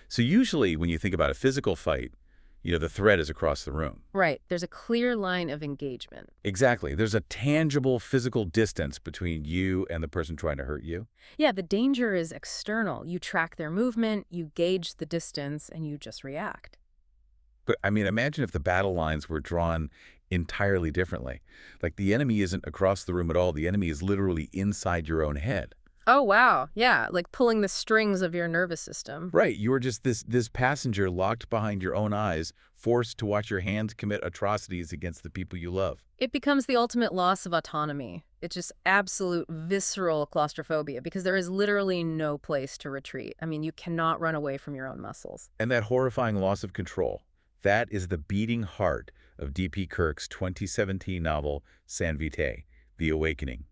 So usually when you think about a physical fight, the threat is across the room. Right. There's a clear line of engagement. Exactly. There's a tangible physical distance between you and the person trying to hurt you. Yeah, the danger is external. You track their movement, you gauge the distance, and you just react. But I mean, imagine if the battle lines were drawn entirely differently. Like the enemy isn't across the room at all. The enemy is literally inside your own head. Oh, wow. Yeah, like pulling the strings of your nervous system. Right. You are just this passenger locked behind your own eyes, forced to watch your hands commit atrocities against the people you love. It becomes the ultimate loss of autonomy. It's just absolute visceral claustrophobia because there is literally no place to retreat. I mean, you cannot run away from your own muscles. And that horrifying loss of control, that is the beating heart of D.P. Kirk's 2017 novel, San Vitae, The Awakening.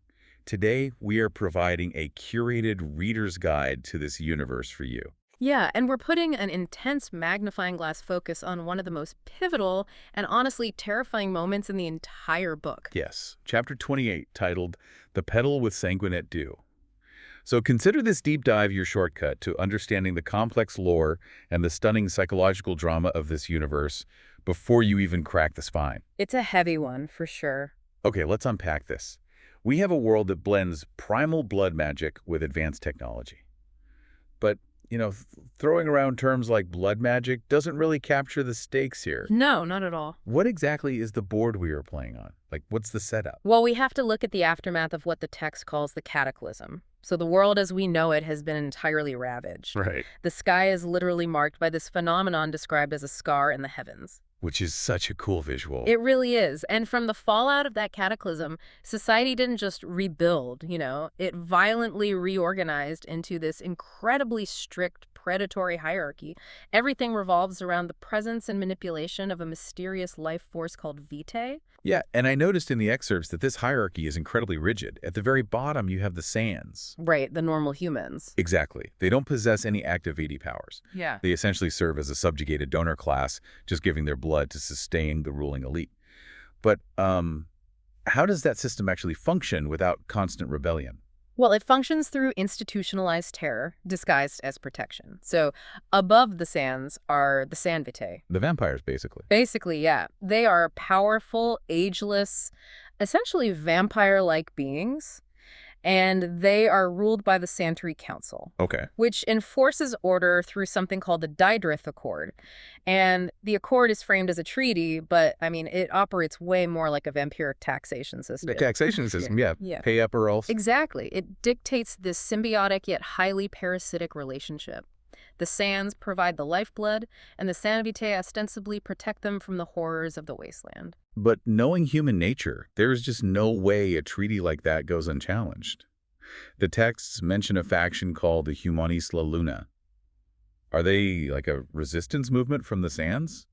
Today, we are providing a curated reader's guide to this universe for you. Yeah, and we're putting an intense magnifying glass focus on one of the most pivotal and honestly terrifying moments in the entire book. Yes, Chapter 28, titled The Petal with Sanguinette Dew. So consider this deep dive your shortcut to understanding the complex lore and the stunning psychological drama of this universe before you even crack the spine. It's a heavy one, for sure. Okay, let's unpack this. We have a world that blends primal blood magic with advanced technology. But, throwing around terms like blood magic doesn't really capture the stakes here. No, not at all. What exactly is the board we are playing on? Like, what's the setup? Well, we have to look at the aftermath of what the text calls the cataclysm. So the world as we know it has been entirely ravaged. Right. The sky is literally marked by this phenomenon described as a scar in the heavens. Which is such a cool visual. It really is. And from the fallout of that cataclysm, society didn't just rebuild, it violently reorganized into this incredibly strict predatory hierarchy. Everything revolves around the presence and manipulation of a mysterious life force called Vitae. Yeah, and I noticed in the excerpts that this hierarchy is incredibly rigid. At the very bottom, you have the Sans. Right, the normal humans. Exactly. They don't possess any active Vitae powers. Yeah. They essentially serve as a subjugated donor class, just giving their blood to sustain the ruling elite. But how does that system actually function without constant rebellion? Well, it functions through institutionalized terror, disguised as protection. So above the Sans are the San Vitae. The vampires, basically. Basically, yeah. They are powerful, ageless, essentially vampire-like beings. And they are ruled by the Santerrie Council, Okay. which enforces order through something called the Diedrith Accord. And the accord is framed as a treaty, but, I mean, it operates way more like a vampiric taxation system. The taxation system, yeah. Yeah. Pay up or else. Exactly. It dictates this symbiotic yet highly parasitic relationship. The Sans provide the lifeblood, and the San Vitae ostensibly protect them from the horrors of the wasteland. But knowing human nature, there's just no way a treaty like that goes unchallenged. The texts mention a faction called the Humanis La Luna. Are they like a resistance movement from the Sans?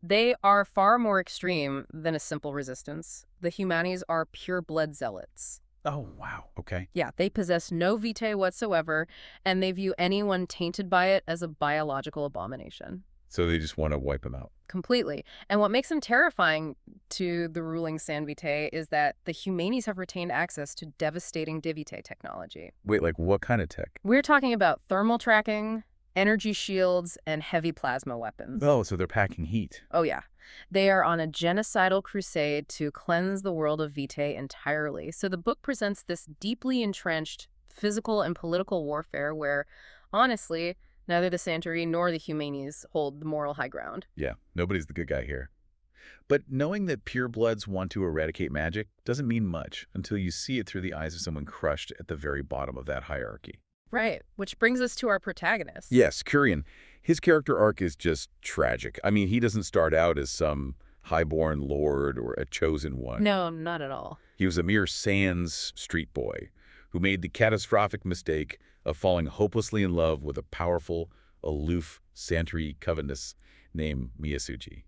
They are far more extreme than a simple resistance. The Humanis are pure blood zealots. Oh, wow. Okay. Yeah, they possess no vitae whatsoever, and they view anyone tainted by it as a biological abomination. So they just want to wipe them out. Completely. And what makes them terrifying to the ruling San Vitae is that the Humanis have retained access to devastating Divitae technology. Wait, like what kind of tech? We're talking about thermal tracking, energy shields, and heavy plasma weapons. Oh, so they're packing heat. Oh, yeah. They are on a genocidal crusade to cleanse the world of Vitae entirely. So the book presents this deeply entrenched physical and political warfare where, honestly, neither the Santerrie nor the Humanis hold the moral high ground. Yeah, nobody's the good guy here. But knowing that purebloods want to eradicate magic doesn't mean much until you see it through the eyes of someone crushed at the very bottom of that hierarchy. Right, which brings us to our protagonist. Yes, Kurien. His character arc is just tragic. I mean, he doesn't start out as some highborn lord or a chosen one. No, not at all. He was a mere Sans street boy who made the catastrophic mistake of falling hopelessly in love with a powerful, aloof Santerrie Covenness named Myasuchi.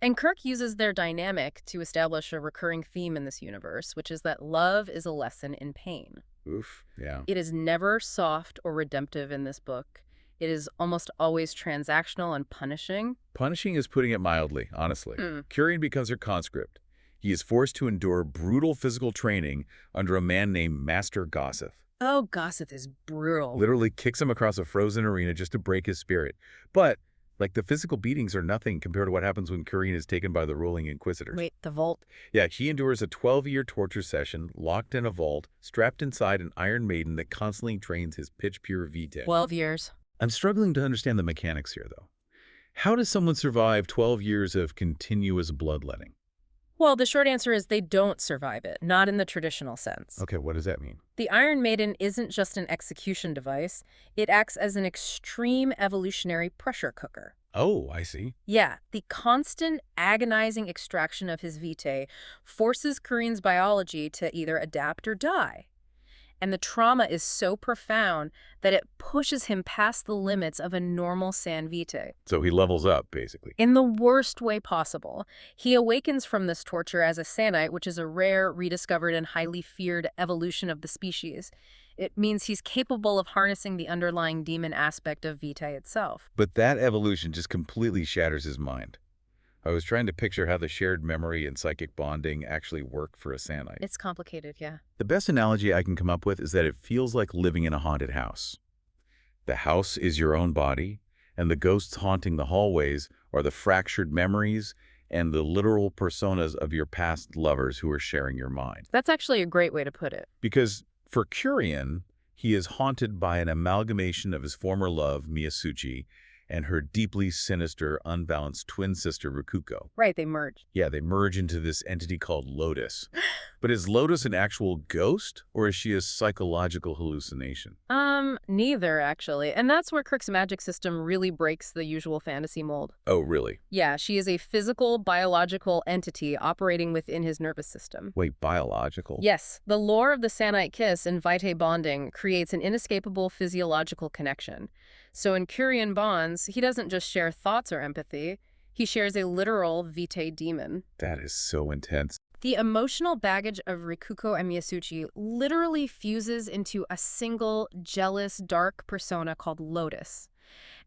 And Kirk uses their dynamic to establish a recurring theme in this universe, which is that love is a lesson in pain. Oof, yeah. It is never soft or redemptive in this book. It is almost always transactional and punishing. Punishing is putting it mildly, honestly. Kurien becomes her conscript. He is forced to endure brutal physical training under a man named Master Gossip. Oh, gossip is brutal. Literally kicks him across a frozen arena just to break his spirit. But, like, the physical beatings are nothing compared to what happens when Kurien is taken by the ruling inquisitors. Wait, the vault? Yeah, he endures a 12-year torture session, locked in a vault, strapped inside an Iron Maiden that constantly drains his pitch-pure vitae. 12 years. I'm struggling to understand the mechanics here, though. How does someone survive 12 years of continuous bloodletting? Well, the short answer is they don't survive it, not in the traditional sense. Okay, what does that mean? The Iron Maiden isn't just an execution device. It acts as an extreme evolutionary pressure cooker. Oh, I see. Yeah, the constant, agonizing extraction of his vitae forces Kurien's biology to either adapt or die. And the trauma is so profound that it pushes him past the limits of a normal San Vitae. So he levels up, basically. In the worst way possible. He awakens from this torture as a Sanite, which is a rare, rediscovered, and highly feared evolution of the species. It means he's capable of harnessing the underlying demon aspect of Vitae itself. But that evolution just completely shatters his mind. I was trying to picture how the shared memory and psychic bonding actually work for a Sanite. It's complicated, yeah. The best analogy I can come up with is that it feels like living in a haunted house. The house is your own body, and the ghosts haunting the hallways are the fractured memories and the literal personas of your past lovers who are sharing your mind. That's actually a great way to put it. Because for Kurien, he is haunted by an amalgamation of his former love, Myasuchi, and her deeply sinister, unbalanced twin sister, Rikuko. Right, they merge. Yeah, they merge into this entity called Lotus. But is Lotus an actual ghost, or is she a psychological hallucination? Neither, actually. And that's where Kirk's magic system really breaks the usual fantasy mold. Oh, really? Yeah, she is a physical, biological entity operating within his nervous system. Wait, biological? Yes, the lore of the Sanite kiss and Vitae bonding creates an inescapable physiological connection. So in Kurien bonds, he doesn't just share thoughts or empathy, he shares a literal Vitae demon. That is so intense. The emotional baggage of Rikuko and Myasuchi literally fuses into a single, jealous, dark persona called Lotus.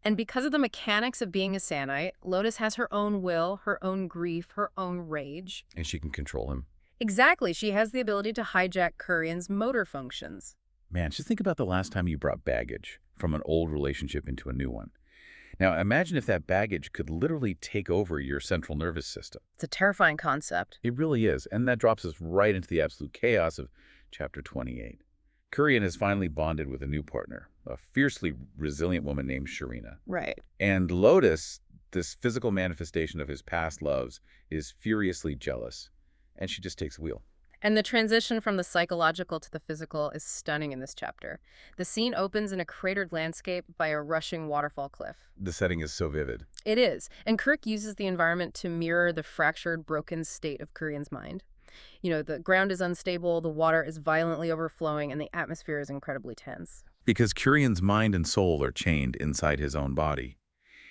And because of the mechanics of being a Sanite, Lotus has her own will, her own grief, her own rage. And she can control him. Exactly, she has the ability to hijack Kurien's motor functions. Man, just think about the last time you brought baggage from an old relationship into a new one. Now, imagine if that baggage could literally take over your central nervous system. It's a terrifying concept. It really is, and that drops us right into the absolute chaos of Chapter 28. Kurien has finally bonded with a new partner, a fiercely resilient woman named Sharina. Right. And Lotus, this physical manifestation of his past loves, is furiously jealous, and she just takes the wheel. And the transition from the psychological to the physical is stunning in this chapter. The scene opens in a cratered landscape by a rushing waterfall cliff. The setting is so vivid. It is, and Kirk uses the environment to mirror the fractured, broken state of Kurien's mind. You know, the ground is unstable, the water is violently overflowing, and the atmosphere is incredibly tense. Because Kurien's mind and soul are chained inside his own body.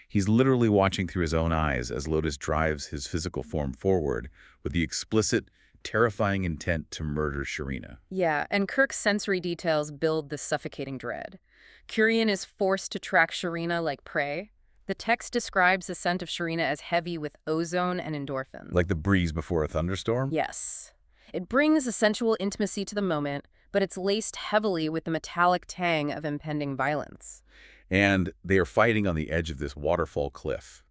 He's literally watching through his own eyes as Lotus drives his physical form forward with the explicit, terrifying intent to murder Sharina. Yeah, and Kirk's sensory details build this suffocating dread. Kurien is forced to track Sharina like prey. The text describes the scent of Sharina as heavy with ozone and endorphins. Like the breeze before a thunderstorm? Yes. It brings a sensual intimacy to the moment, but it's laced heavily with the metallic tang of impending violence. And they are fighting on the edge of this waterfall cliff.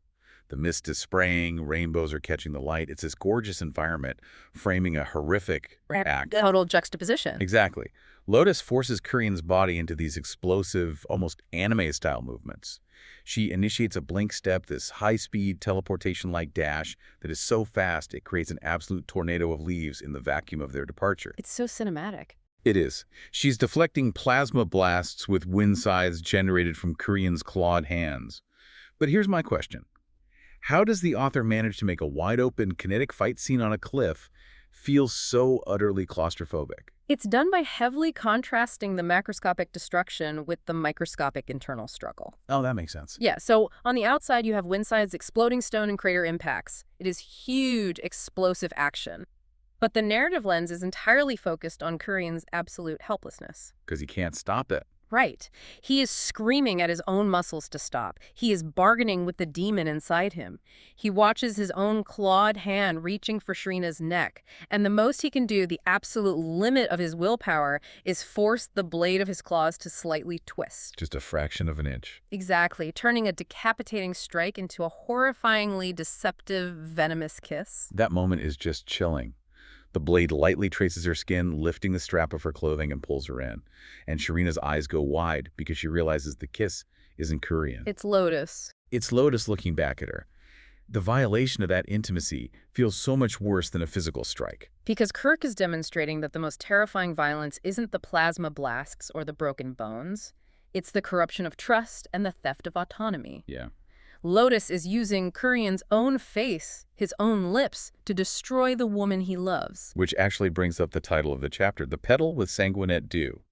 The mist is spraying, rainbows are catching the light. It's this gorgeous environment framing a horrific act. Total juxtaposition. Exactly. Lotus forces Kurien's body into these explosive, almost anime-style movements. She initiates a blink step, this high-speed teleportation-like dash that is so fast it creates an absolute tornado of leaves in the vacuum of their departure. It's so cinematic. It is. She's deflecting plasma blasts with wind scythes generated from Kurien's clawed hands. But here's my question. How does the author manage to make a wide-open, kinetic fight scene on a cliff feel so utterly claustrophobic? It's done by heavily contrasting the macroscopic destruction with the microscopic internal struggle. Oh, that makes sense. Yeah, so on the outside you have Windside's exploding stone and crater impacts. It is huge, explosive action. But the narrative lens is entirely focused on Kurien's absolute helplessness. Because he can't stop it. Right. He is screaming at his own muscles to stop. He is bargaining with the demon inside him. He watches his own clawed hand reaching for Shrina's neck, and the most he can do, the absolute limit of his willpower, is force the blade of his claws to slightly twist. Just a fraction of an inch. Exactly, turning a decapitating strike into a horrifyingly deceptive, venomous kiss. That moment is just chilling. The blade lightly traces her skin, lifting the strap of her clothing and pulls her in. And Shrina's eyes go wide because she realizes the kiss isn't Kurien. It's Lotus. It's Lotus looking back at her. The violation of that intimacy feels so much worse than a physical strike. Because Kirk is demonstrating that the most terrifying violence isn't the plasma blasts or the broken bones. It's the corruption of trust and the theft of autonomy. Yeah. Lotus is using Kurien's own face, his own lips, to destroy the woman he loves. Which actually brings up the title of the chapter, The Petal with Sanguinette Dew.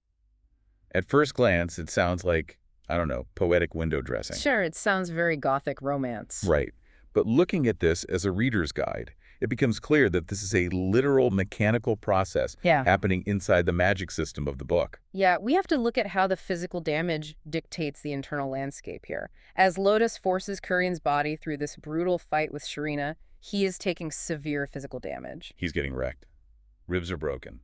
At first glance, it sounds like, I don't know, poetic window dressing. Sure, it sounds very gothic romance. Right. But looking at this as a reader's guide, it becomes clear that this is a literal mechanical process happening inside the magic system of the book. Yeah, we have to look at how the physical damage dictates the internal landscape here. As Lotus forces Kurien's body through this brutal fight with Shrina, he is taking severe physical damage. He's getting wrecked. Ribs are broken.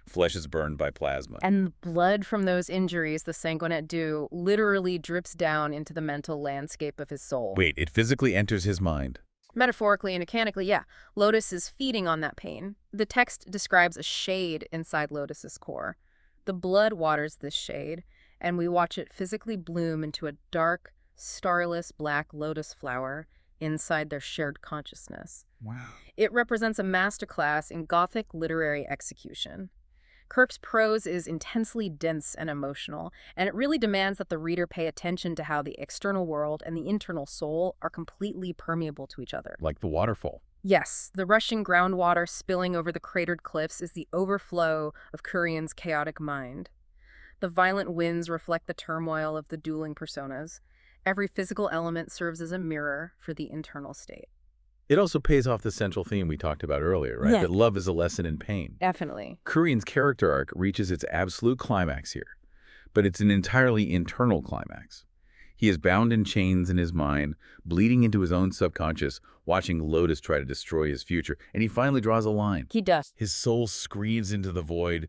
Flesh is burned by plasma. And the blood from those injuries, the Sanguinette Dew, literally drips down into the mental landscape of his soul. Wait, it physically enters his mind. Metaphorically and mechanically, yeah. Lotus is feeding on that pain. The text describes a shade inside Lotus's core. The blood waters this shade, and we watch it physically bloom into a dark, starless black lotus flower inside their shared consciousness. Wow. It represents a masterclass in Gothic literary execution. Kirk's prose is intensely dense and emotional, and it really demands that the reader pay attention to how the external world and the internal soul are completely permeable to each other. Like the waterfall. Yes, the rushing groundwater spilling over the cratered cliffs is the overflow of Kurien's chaotic mind. The violent winds reflect the turmoil of the dueling personas. Every physical element serves as a mirror for the internal state. It also pays off the central theme we talked about earlier, right? Yeah. That love is a lesson in pain. Definitely. Kurien's character arc reaches its absolute climax here, but it's an entirely internal climax. He is bound in chains in his mind, bleeding into his own subconscious, watching Lotus try to destroy his future, and he finally draws a line. He does. His soul screams into the void,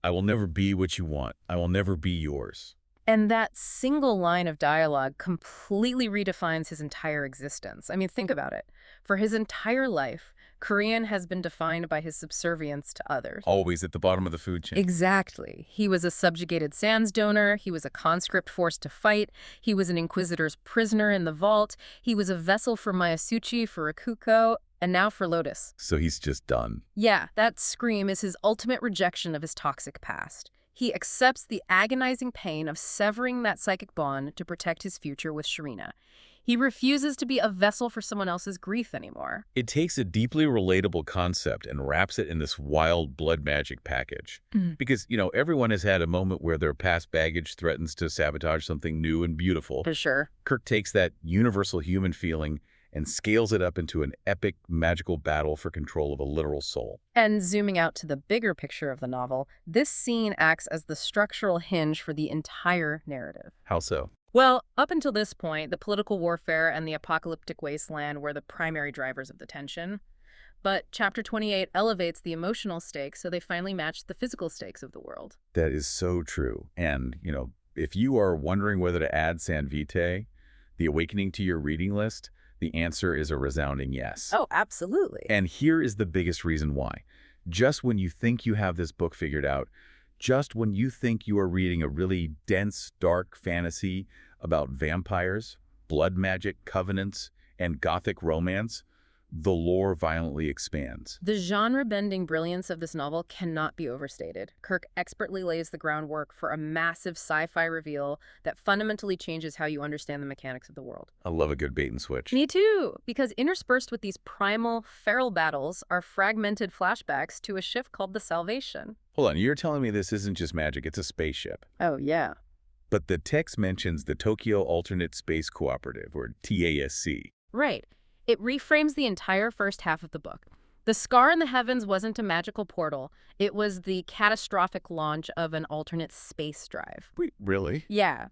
"I will never be what you want. I will never be yours." And that single line of dialogue completely redefines his entire existence. I mean, think about it. For his entire life, Kurien has been defined by his subservience to others. Always at the bottom of the food chain. Exactly. He was a subjugated sands donor. He was a conscript forced to fight. He was an inquisitor's prisoner in the vault. He was a vessel for Myasuchi, for Rakuko, and now for Lotus. So he's just done. Yeah, that scream is his ultimate rejection of his toxic past. He accepts the agonizing pain of severing that psychic bond to protect his future with Shrina. He refuses to be a vessel for someone else's grief anymore. It takes a deeply relatable concept and wraps it in this wild blood magic package. Because, everyone has had a moment where their past baggage threatens to sabotage something new and beautiful. For sure. Kirk takes that universal human feeling and scales it up into an epic magical battle for control of a literal soul. And zooming out to the bigger picture of the novel, this scene acts as the structural hinge for the entire narrative. How so? Well, up until this point, the political warfare and the apocalyptic wasteland were the primary drivers of the tension. But Chapter 28 elevates the emotional stakes so they finally match the physical stakes of the world. That is so true. And, if you are wondering whether to add San Vitae, The Awakening, to your reading list, the answer is a resounding yes. Oh, absolutely. And here is the biggest reason why. Just when you think you have this book figured out, just when you think you are reading a really dense, dark fantasy about vampires, blood magic, covenants, and gothic romance, the lore violently expands. The genre-bending brilliance of this novel cannot be overstated. Kirk expertly lays the groundwork for a massive sci-fi reveal that fundamentally changes how you understand the mechanics of the world. I love a good bait and switch. Me too, because interspersed with these primal, feral battles are fragmented flashbacks to a ship called the Salvation. Hold on, you're telling me this isn't just magic, it's a spaceship. Oh, yeah. But the text mentions the Tokyo Alternate Space Cooperative, or TASC. Right. It reframes the entire first half of the book. The scar in the heavens wasn't a magical portal. It was the catastrophic launch of an alternate space drive. Wait, really? Yeah.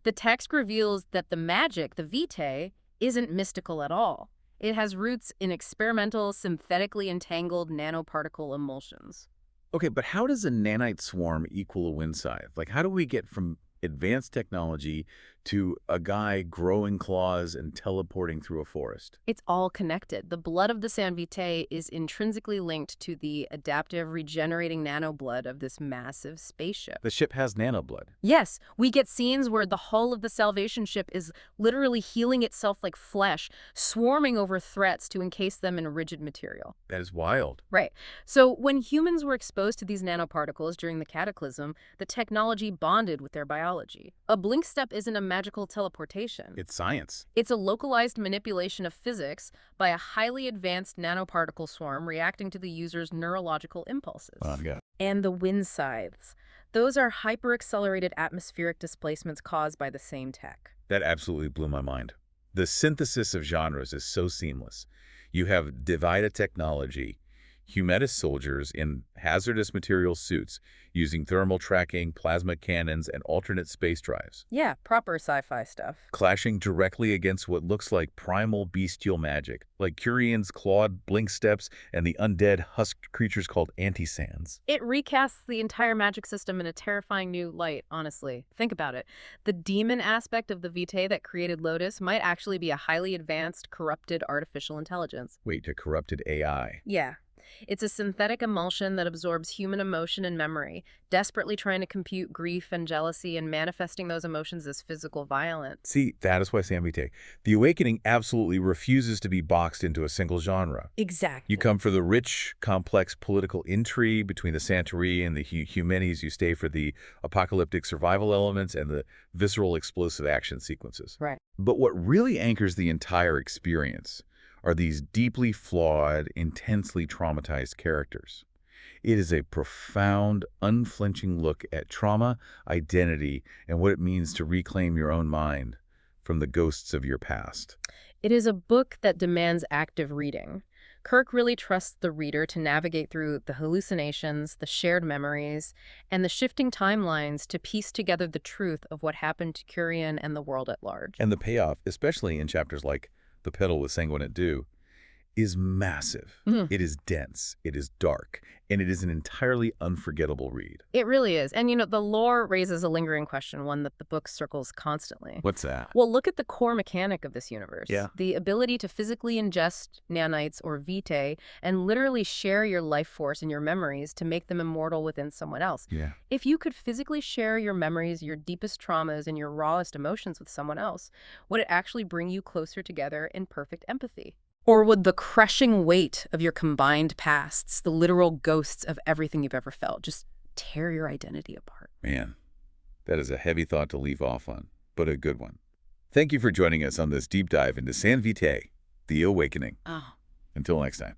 The text reveals that the magic, the Vitae, isn't mystical at all. It has roots in experimental, synthetically entangled nanoparticle emulsions. Okay, but how does a nanite swarm equal a wind scythe? Like, how do we get from advanced technology to a guy growing claws and teleporting through a forest? It's all connected. The blood of the San Vitae is intrinsically linked to the adaptive regenerating nanoblood of this massive spaceship. The ship has nanoblood. Yes, we get scenes where the hull of the Salvation ship is literally healing itself like flesh, swarming over threats to encase them in rigid material. That is wild. Right. So when humans were exposed to these nanoparticles during the cataclysm, the technology bonded with their biology. A blink step isn't a magical teleportation. It's science. It's a localized manipulation of physics by a highly advanced nanoparticle swarm reacting to the user's neurological impulses. Yeah. And the wind scythes. Those are hyperaccelerated atmospheric displacements caused by the same tech. That absolutely blew my mind. The synthesis of genres is so seamless. You have Vitae technology, Humetis soldiers in hazardous material suits using thermal tracking, plasma cannons, and alternate space drives, Yeah, proper sci-fi stuff. clashing directly against what looks like primal bestial magic, like Kurien's clawed blink steps and the undead husked creatures called anti-sans. It recasts the entire magic system in a terrifying new light, honestly. Think about it. The demon aspect of the Vitae that created Lotus might actually be a highly advanced, corrupted artificial intelligence. Wait, a corrupted AI. Yeah. It's a synthetic emulsion that absorbs human emotion and memory, desperately trying to compute grief and jealousy and manifesting those emotions as physical violence. See, that is why San Vitae. The Awakening absolutely refuses to be boxed into a single genre. Exactly. You come for the rich, complex political intrigue between the Santerrie and the Humenes. You stay for the apocalyptic survival elements and the visceral explosive action sequences. Right. But what really anchors the entire experience are these deeply flawed, intensely traumatized characters. It is a profound, unflinching look at trauma, identity, and what it means to reclaim your own mind from the ghosts of your past. It is a book that demands active reading. Kirk really trusts the reader to navigate through the hallucinations, the shared memories, and the shifting timelines to piece together the truth of what happened to Kurien and the world at large. And the payoff, especially in chapters like The Petal with Sanguinette Dew, is massive. It is dense, it is dark, and it is an entirely unforgettable read. It really is. And, the lore raises a lingering question, one that the book circles constantly. What's that? Well, look at the core mechanic of this universe. Yeah. The ability to physically ingest nanites or vitae and literally share your life force and your memories to make them immortal within someone else. Yeah. If you could physically share your memories, your deepest traumas, and your rawest emotions with someone else, would it actually bring you closer together in perfect empathy? Or would the crushing weight of your combined pasts, the literal ghosts of everything you've ever felt, just tear your identity apart? Man, that is a heavy thought to leave off on, but a good one. Thank you for joining us on this deep dive into San Vitae, The Awakening. Oh. Until next time.